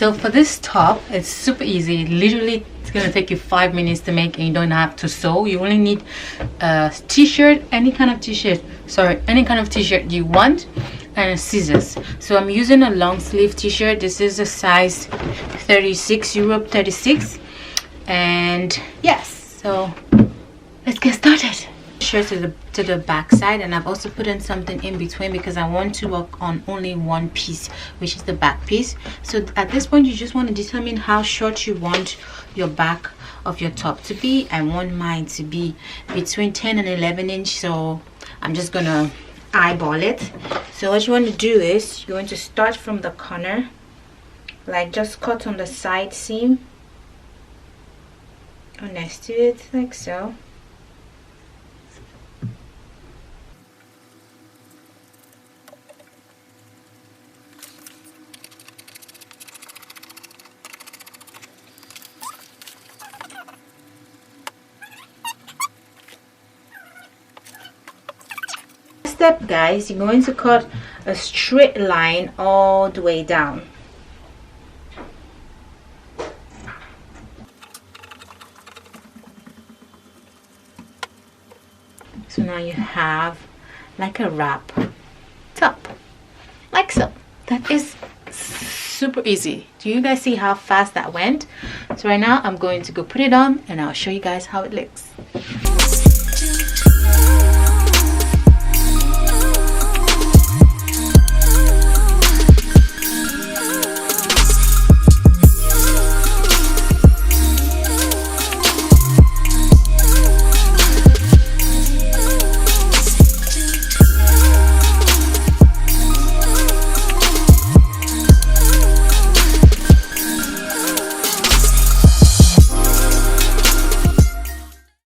So for this top, it's super easy. Literally, it's gonna take you 5 minutes to make, and you don't have to sew. You only need a t-shirt, any kind of t-shirt. Sorry, any kind of t-shirt you want, and scissors. So I'm using a long sleeve t-shirt. This is a size 36, Europe 36, and yes. So let's get started. Shirt to the back side, and I've also put in something in between because I want to work on only one piece, which is the back piece. So at this point, you just want to determine how short you want your back of your top to be. I want mine to be between 10 and 11 inch, so I'm just gonna eyeball it. So what you want to do is you want to start from the corner, like just cut on the side seam next to it, like so. Step, guys, you're going to cut a straight line all the way down. So now you have like a wrap top, like so. That is super easy. Do you guys see how fast that went? So right now I'm going to go put it on, and I'll show you guys how it looks.